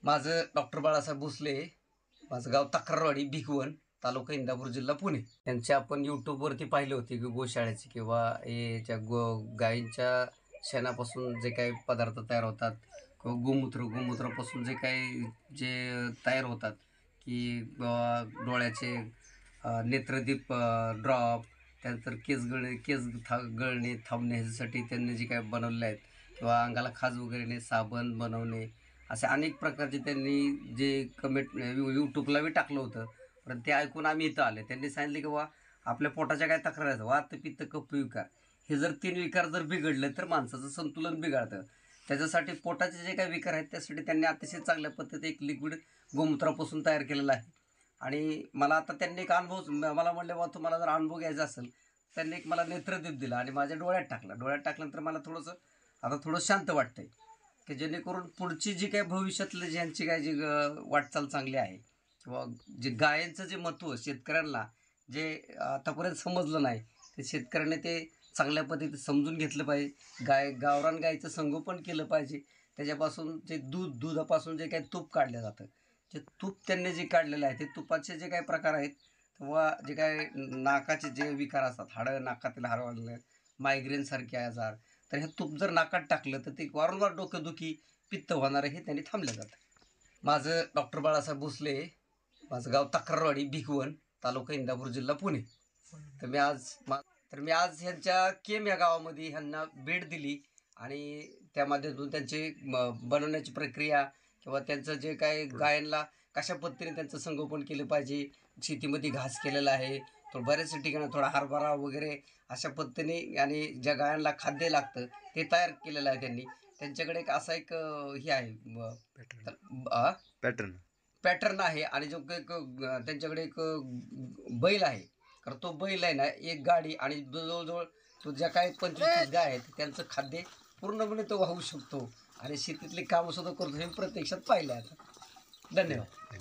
माझं डॉक्टर बाळासाहेब भोसले, माझं गाव तक्रारवाडी, भिगवण, तालुका इंदापूर, जिल्हा पुणे. त्यांचे आपण यूट्यूबवरती पाहिले होते की गोशाळेचे किंवा याच्या गायींच्या शेणापासून जे काही पदार्थ तयार होतात किंवा गोमूत्रापासून जे तयार होतात की डोळ्याचे नेत्रदीप ड्रॉप, त्यानंतर गळणे थांबणे ह्याच्यासाठी त्यांनी जे काय बनवले आहेत किंवा अंगाला खाज वगैरे नाही, साबण बनवणे, असे अनेक प्रकारचे त्यांनी जे कमेंट यूट्यूबला बी टाकलं होतं. पण ते ऐकून आम्ही इथं आले. त्यांनी सांगितले की बा आपल्या पोटाच्या काय तक्रार आहेत, वात, पित्त, कफ विकार, हे जर 3 विकार जर बिघडले तर माणसाचं संतुलन बिघडतं. त्याच्यासाठी पोटाचे जे काही विकार आहेत त्यासाठी त्यांनी अतिशय चांगल्या पद्धतीने एक लिक्विड गोमूत्रापासून तयार केलेलं आहे. आणि मला आता त्यांनी एक अनुभव, मला म्हणले बा तुम्हाला जर अनुभव घ्यायचा असेल, त्यांनी एक मला नेत्रदीप दिला आणि माझ्या डोळ्यात टाकल्यानंतर मला थोडं शांत वाटतंय की जेणेकरून पुढची जी काही भविष्यातलं ज्यांची काय जी वाटचाल चांगली आहे किंवा जे गायांचं जे महत्त्व शेतकऱ्यांना जे आतापर्यंत समजलं नाही, ते शेतकऱ्याने ते चांगल्या पद्धतीने समजून घेतलं पाहिजे. गावरान गाईचं संगोपन केलं पाहिजे. त्याच्यापासून जे दुधापासून जे काही तूप काढलं जातं, जे तूप त्यांनी जे काढलेलं आहे, ते तुपाचे जे काही प्रकार आहेत किंवा जे काय नाकाचे जे विकार असतात, हाडं नाकातील हरवलं, मायग्रेनसारखे आजार, तर हे तूप जर नाकात टाकलं तर ते वारंवार डोकेदुखी, पित्त होणारं हे त्यांनी थांबलं जातं. माझं डॉक्टर बाळासाहेब भोसले, माझं गाव तक्रारवाडी, भिगवण, तालुका इंदापूर, जिल्हा पुणे. तर मी आज ह्यांच्या केम या गावामध्ये ह्यांना भेट दिली आणि त्या माध्यमातून त्यांची बनवण्याची प्रक्रिया किंवा त्यांचं जे काय गायांना कशा पद्धतीने त्यांचं संगोपन केलं पाहिजे, शेतीमध्ये घास केलेला आहे, तो बऱ्याच ठिकाणी थोडा हरभरा वगैरे अशा पद्धतीने आणि ज्या गायांना खाद्य लागतं ते तयार केलेलं आहे त्यांनी. त्यांच्याकडे एक असा एक हे आहे पॅटर्न आहे आणि जो एक त्यांच्याकडे एक बैल आहे. कारण तो बैल आहे ना, एक गाडी आणि जवळजवळ तो ज्या काही 25-30 गाय आहेत त्यांचं खाद्य पूर्णपणे तो वाहू शकतो आणि शेतीतली कामं सुद्धा करतो, हे प्रत्यक्षात पाहिलं आहे आता. धन्यवाद.